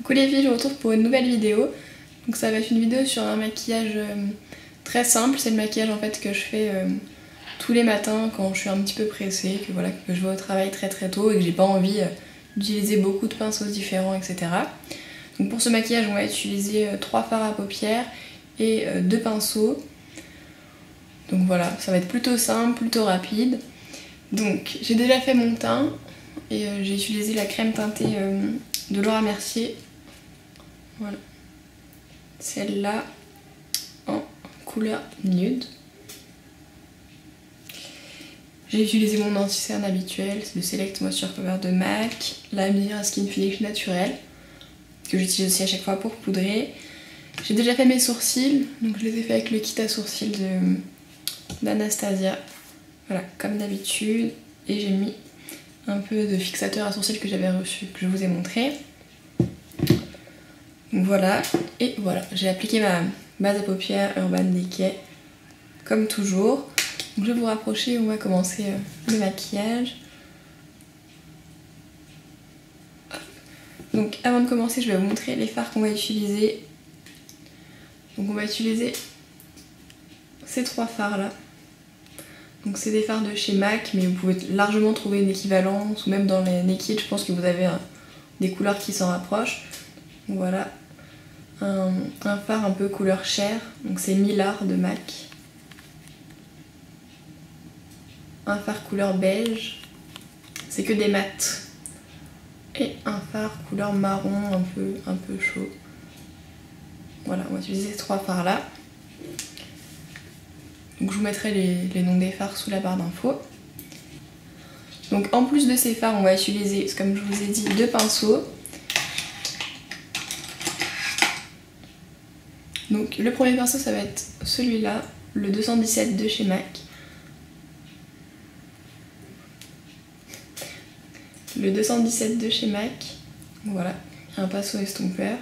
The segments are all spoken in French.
Coucou les filles, je vous retrouve pour une nouvelle vidéo. Donc ça va être une vidéo sur un maquillage très simple. C'est le maquillage en fait que je fais tous les matins quand je suis un petit peu pressée, que voilà, que je vais au travail très tôt et que j'ai pas envie d'utiliser beaucoup de pinceaux différents, etc. Donc pour ce maquillage, on va utiliser 3 fards à paupières et 2 pinceaux. Donc voilà, ça va être plutôt simple, plutôt rapide. Donc j'ai déjà fait mon teint et j'ai utilisé la crème teintée de Laura Mercier. Voilà, celle-là en couleur nude. J'ai utilisé mon anti-cerne habituel, c'est le Select Moisture Power de MAC, la Mira Skin Finish naturel, que j'utilise aussi à chaque fois pour poudrer. J'ai déjà fait mes sourcils, donc je les ai fait avec le kit à sourcils d'Anastasia, voilà, comme d'habitude. Et j'ai mis un peu de fixateur à sourcils que j'avais reçu, que je vous ai montré. Donc voilà, et voilà, j'ai appliqué ma base à paupières Urban Decay, comme toujours. Donc je vais vous rapprocher, on va commencer le maquillage. Donc avant de commencer, je vais vous montrer les fards qu'on va utiliser. Donc on va utiliser ces 3 fards là. Donc c'est des fards de chez MAC, mais vous pouvez largement trouver une équivalence, ou même dans les Naked, je pense que vous avez des couleurs qui s'en rapprochent. Donc voilà, un fard un peu couleur chair, donc c'est Millard de MAC. Un fard couleur beige, c'est que des mats. Et un fard couleur marron un peu chaud. Voilà, on va utiliser ces 3 fards là. Donc je vous mettrai les noms des fards sous la barre d'infos. Donc en plus de ces fards, on va utiliser, comme je vous ai dit, 2 pinceaux. Donc le premier pinceau, ça va être celui-là, le 217 de chez MAC. Le 217 de chez MAC, voilà, un pinceau estompeur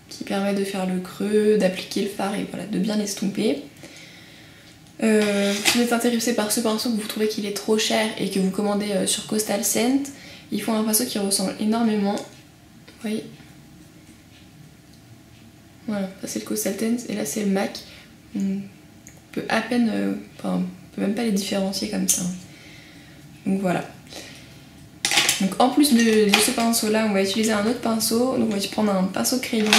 qui permet de faire le creux, d'appliquer le fard et voilà, de bien l'estomper. Si vous êtes intéressé par ce pinceau, que vous trouvez qu'il est trop cher et que vous commandez sur Coastal Scent, ils font un pinceau qui ressemble énormément. Vous voyez ? Voilà, ça c'est le Coastal Scent et là c'est le MAC. On peut à peine, on peut même pas les différencier comme ça. Donc voilà. Donc en plus de ce pinceau là, on va utiliser un autre pinceau. Donc on va prendre un pinceau crayon.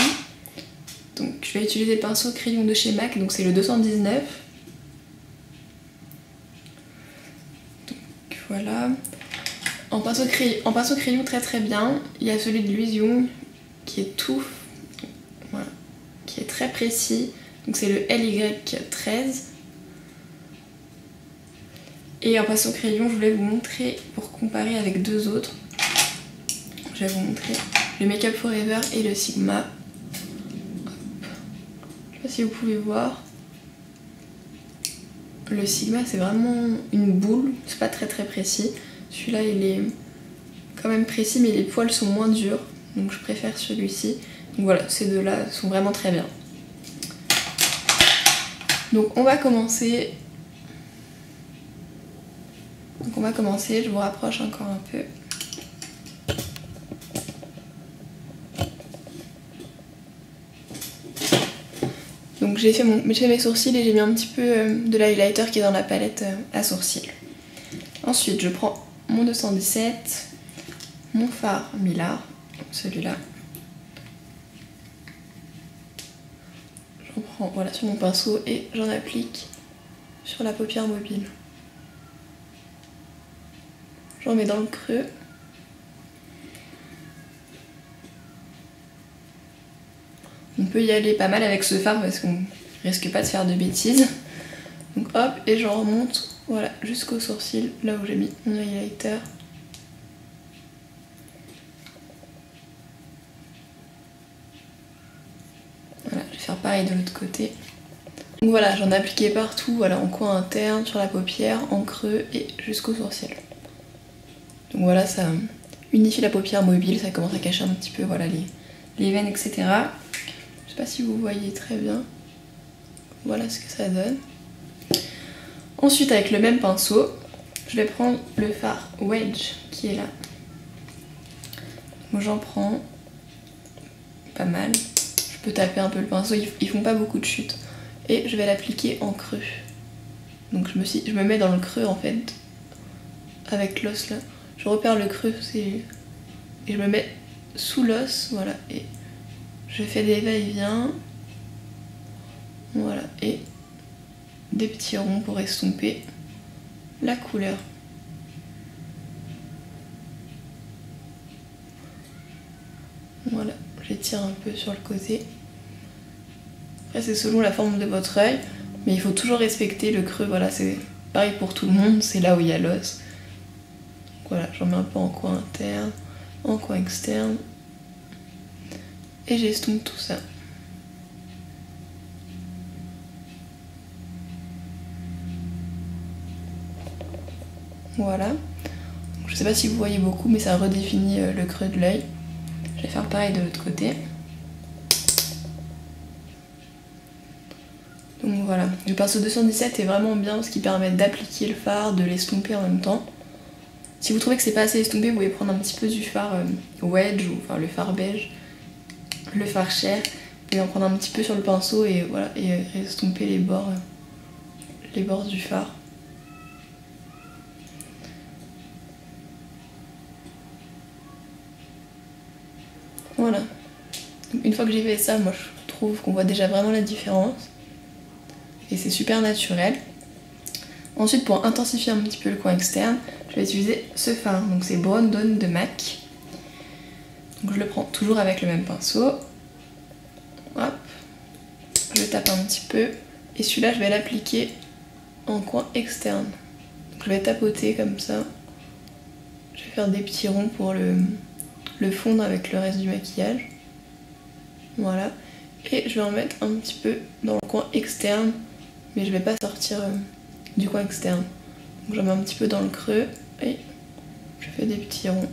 Donc je vais utiliser le pinceau crayon de chez MAC, donc c'est le 219. Donc voilà. En pinceau crayon très bien, il y a celui de Louise Young qui est tout, voilà, qui est très précis. Donc c'est le LY13. Et en pinceau crayon, je voulais vous montrer, pour comparer avec 2 autres, je vais vous montrer le Make Up Forever et le Sigma. Je sais pas si vous pouvez voir. Le Sigma, c'est vraiment une boule, c'est pas très précis. Celui-là, il est quand même précis, mais les poils sont moins durs, donc je préfère celui-ci. Donc voilà, ces deux-là sont vraiment très bien. Donc on va commencer. Je vous rapproche encore un peu. Donc j'ai fait mes sourcils et j'ai mis un petit peu de l'highlighter qui est dans la palette à sourcils. Ensuite je prends mon 217, mon fard Millard, celui-là. J'en prends voilà, sur mon pinceau et j'en applique sur la paupière mobile. J'en mets dans le creux. On peut y aller pas mal avec ce fard parce qu'on risque pas de faire de bêtises. Donc hop, et j'en remonte voilà, jusqu'au sourcil, là où j'ai mis mon highlighter. Voilà, je vais faire pareil de l'autre côté. Donc voilà, j'en ai appliqué partout, voilà, en coin interne, sur la paupière, en creux et jusqu'au sourcil. Donc voilà, ça unifie la paupière mobile, ça commence à cacher un petit peu voilà, les veines, etc. Je sais pas si vous voyez très bien. Voilà ce que ça donne. Ensuite, avec le même pinceau, je vais prendre le fard Wedge qui est là. Moi j'en prends pas mal. Je peux taper un peu le pinceau, ils font pas beaucoup de chutes. Et je vais l'appliquer en creux. Donc je me mets dans le creux en fait, avec l'os là. Je repère le creux et je me mets sous l'os, voilà. Et je fais des va-et-vient. Voilà, et des petits ronds pour estomper la couleur. Voilà, j'étire un peu sur le côté. Après c'est selon la forme de votre œil, mais il faut toujours respecter le creux, voilà, c'est pareil pour tout le monde, c'est là où il y a l'os. Voilà, j'en mets un peu en coin interne, en coin externe, et j'estompe tout ça. Voilà. Je sais pas si vous voyez beaucoup, mais ça redéfinit le creux de l'œil. Je vais faire pareil de l'autre côté. Donc voilà, le pinceau 217 est vraiment bien parce qu'il permet d'appliquer le fard, de l'estomper en même temps. Si vous trouvez que c'est pas assez estompé, vous pouvez prendre un petit peu du fard wedge, ou enfin le fard beige, le fard chair. Vous pouvez en prendre un petit peu sur le pinceau et voilà, et estomper les bords du fard. Voilà. Une fois que j'ai fait ça, moi je trouve qu'on voit déjà vraiment la différence. Et c'est super naturel. Ensuite, pour intensifier un petit peu le coin externe, je vais utiliser ce fard. Donc c'est Brown Dawn de MAC. Donc je le prends toujours avec le même pinceau. Hop. Je tape un petit peu. Et celui-là, je vais l'appliquer en coin externe. Donc je vais tapoter comme ça. Je vais faire des petits ronds pour le fondre avec le reste du maquillage. Voilà. Et je vais en mettre un petit peu dans le coin externe. Mais je vais pas sortir du coin externe. Donc j'en mets un petit peu dans le creux et je fais des petits ronds.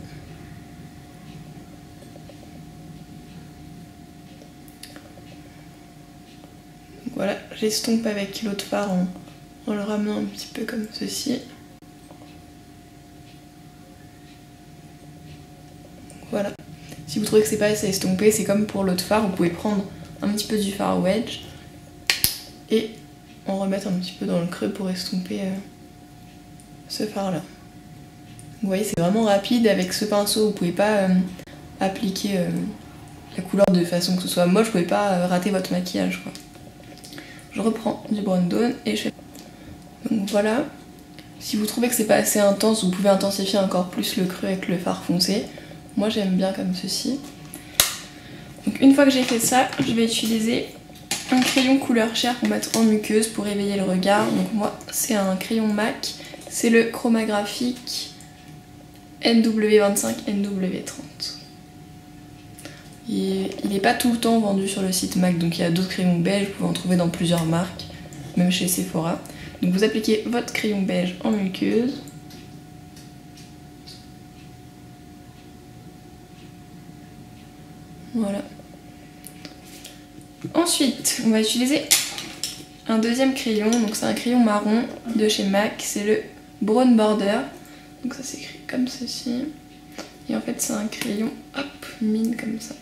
Donc voilà, j'estompe avec l'autre fard en le ramenant un petit peu comme ceci. Voilà. Si vous trouvez que c'est pas assez estompé, c'est comme pour l'autre fard, vous pouvez prendre un petit peu du fard wedge et en remettre un petit peu dans le creux pour estomper ce fard là. Vous voyez, c'est vraiment rapide avec ce pinceau, vous pouvez pas appliquer la couleur de façon que ce soit moche, vous pouvez pas rater votre maquillage quoi. Je reprends du Brown Dawn et je fais... Donc voilà, si vous trouvez que c'est pas assez intense, vous pouvez intensifier encore plus le creux avec le fard foncé. Moi j'aime bien comme ceci. Donc une fois que j'ai fait ça, je vais utiliser un crayon couleur chair pour mettre en muqueuse pour éveiller le regard. Donc moi c'est un crayon MAC, c'est le Chromographic NW25 NW30. Il n'est pas tout le temps vendu sur le site MAC, donc il y a d'autres crayons beige, vous pouvez en trouver dans plusieurs marques, même chez Sephora. Donc vous appliquez votre crayon beige en muqueuse. Voilà. Ensuite, on va utiliser un deuxième crayon, donc c'est un crayon marron de chez MAC, c'est le Brown Border. Donc ça s'écrit comme ceci. Et en fait c'est un crayon, hop, mine comme ça.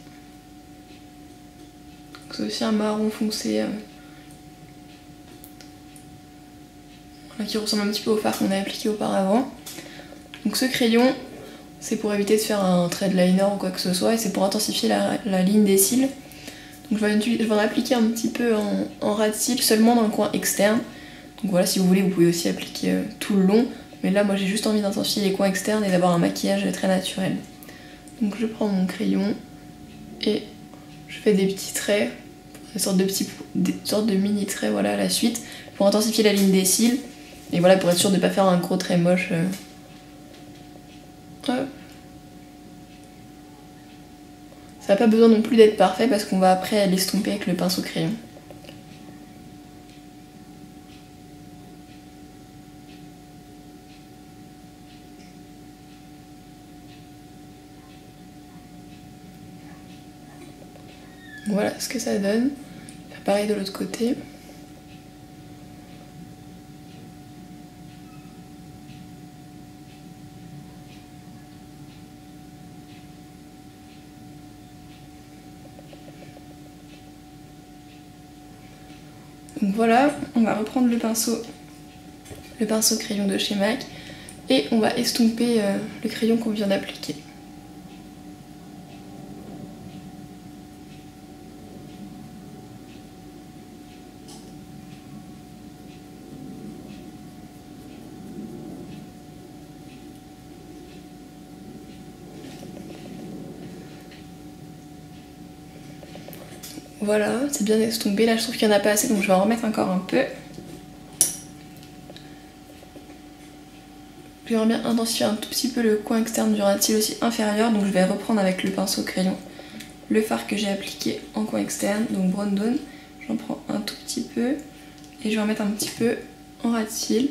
C'est aussi un marron foncé voilà, qui ressemble un petit peu au fard qu'on a appliqué auparavant. Donc ce crayon, c'est pour éviter de faire un trait de liner ou quoi que ce soit, et c'est pour intensifier la ligne des cils. Donc je vais en appliquer un petit peu en ras de cils, seulement dans le coin externe. Donc voilà, si vous voulez, vous pouvez aussi appliquer tout le long. Mais là, moi j'ai juste envie d'intensifier les coins externes et d'avoir un maquillage très naturel. Donc je prends mon crayon et je fais des petits traits, des sortes de mini traits, voilà, à la suite, pour intensifier la ligne des cils. Et voilà, pour être sûr de ne pas faire un gros trait moche. Hop. Ça n'a pas besoin non plus d'être parfait parce qu'on va après l'estomper avec le pinceau crayon. Voilà ce que ça donne. Faire pareil de l'autre côté. Donc voilà, on va reprendre le pinceau crayon de chez MAC et on va estomper le crayon qu'on vient d'appliquer. Voilà, c'est bien estompé. Là je trouve qu'il n'y en a pas assez donc je vais en remettre encore un peu. J'aimerais bien intensifier un tout petit peu le coin externe du ras de cils aussi inférieur, donc je vais reprendre avec le pinceau crayon le fard que j'ai appliqué en coin externe, donc Brown Dawn. J'en prends un tout petit peu et je vais en mettre un petit peu en ras de cils.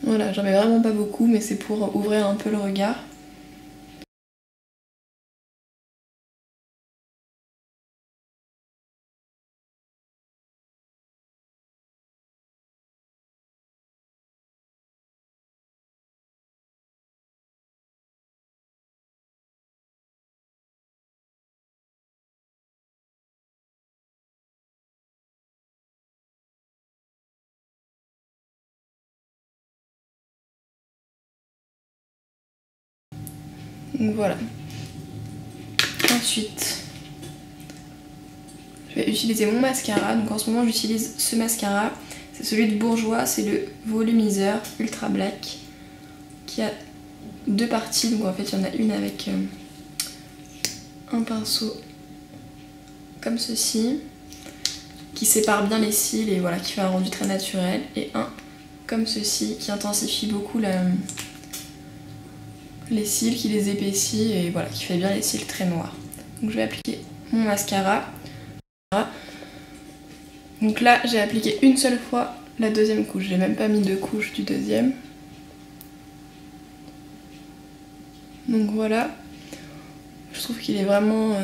Voilà, j'en mets vraiment pas beaucoup, mais c'est pour ouvrir un peu le regard. Donc voilà. Ensuite, je vais utiliser mon mascara. Donc en ce moment j'utilise ce mascara. C'est celui de Bourjois, c'est le volumiseur Ultra Black qui a deux parties. Donc en fait il y en a une avec un pinceau comme ceci qui sépare bien les cils et voilà, qui fait un rendu très naturel, et un comme ceci qui intensifie beaucoup les cils, qui les épaissit et voilà, qui fait bien les cils très noirs. Donc je vais appliquer mon mascara. Donc là j'ai appliqué une seule fois la deuxième couche, j'ai même pas mis deux couches du deuxième. Donc voilà, je trouve qu'il est vraiment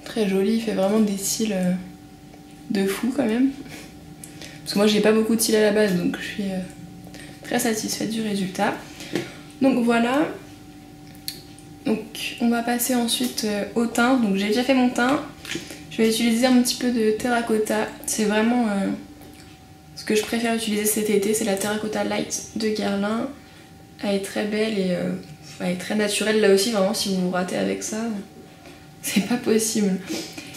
très joli, il fait vraiment des cils de fou quand même. Parce que moi j'ai pas beaucoup de cils à la base, donc je suis très satisfaite du résultat. Donc voilà. Donc on va passer ensuite au teint. Donc j'ai déjà fait mon teint. Je vais utiliser un petit peu de terracotta. C'est vraiment ce que je préfère utiliser cet été, c'est la terracotta light de Guerlain. Elle est très belle et elle est très naturelle. Là aussi vraiment, si vous vous ratez avec ça, c'est pas possible.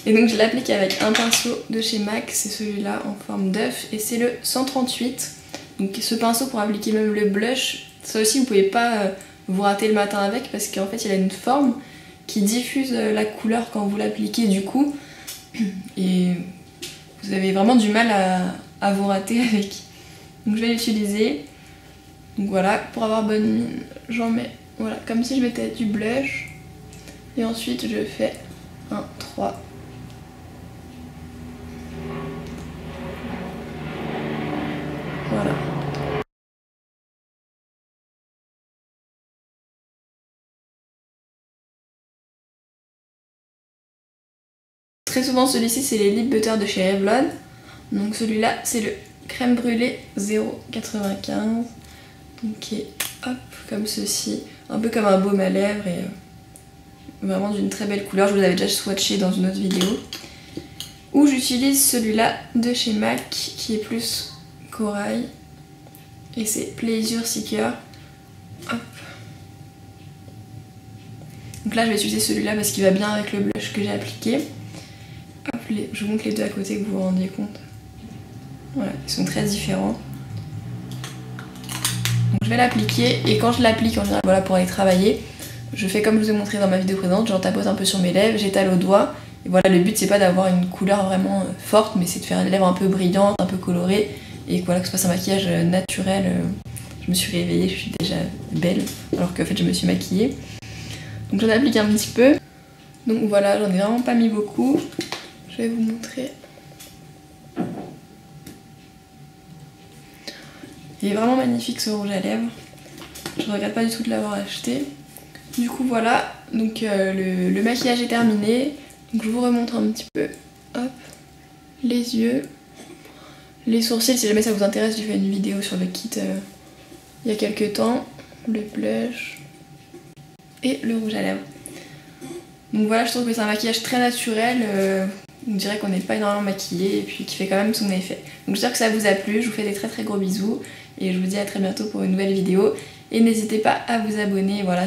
Et donc je l'applique avec un pinceau de chez MAC, c'est celui-là en forme d'œuf et c'est le 138. Donc ce pinceau pour appliquer même le blush, ça aussi vous pouvez pas vous rater le matin avec parce qu'en fait il a une forme qui diffuse la couleur quand vous l'appliquez du coup. Et vous avez vraiment du mal à vous rater avec. Donc je vais l'utiliser. Donc voilà, pour avoir bonne mine, j'en mets voilà, comme si je mettais du blush. Et ensuite je fais un 3. Voilà. Très souvent celui-ci c'est les lip butter de chez Revlon. Donc celui-là c'est le crème brûlée 0,95. Donc qui est hop comme ceci. Un peu comme un baume à lèvres et vraiment d'une très belle couleur. Je vous l'avais déjà swatché dans une autre vidéo. Ou j'utilise celui-là de chez MAC qui est plus corail. Et c'est Pleasure Seeker. Hop. Donc là je vais utiliser celui-là parce qu'il va bien avec le blush que j'ai appliqué. Hop, je vous montre les deux à côté que vous vous rendiez compte. Voilà, ils sont très différents. Donc je vais l'appliquer et quand je l'applique en général, voilà, pour aller travailler, je fais comme je vous ai montré dans ma vidéo précédente, j'en tapote un peu sur mes lèvres, j'étale au doigt. Et voilà, le but c'est pas d'avoir une couleur vraiment forte, mais c'est de faire les lèvres un peu brillantes, un peu colorées. Et voilà, que ce soit un maquillage naturel. Je me suis réveillée, je suis déjà belle, alors qu'en fait je me suis maquillée. Donc j'en applique un petit peu. Donc voilà, j'en ai vraiment pas mis beaucoup. Je vais vous montrer. Il est vraiment magnifique ce rouge à lèvres. Je regrette pas du tout de l'avoir acheté. Du coup voilà, donc le maquillage est terminé. Donc je vous remontre un petit peu. Hop, les yeux. Les sourcils, si jamais ça vous intéresse, j'ai fait une vidéo sur le kit il y a quelques temps. Le blush et le rouge à lèvres. Donc voilà, je trouve que c'est un maquillage très naturel. On dirait qu'on n'est pas énormément maquillé et puis qui fait quand même son effet. Donc j'espère que ça vous a plu, je vous fais des très gros bisous et je vous dis à très bientôt pour une nouvelle vidéo. Et n'hésitez pas à vous abonner, voilà.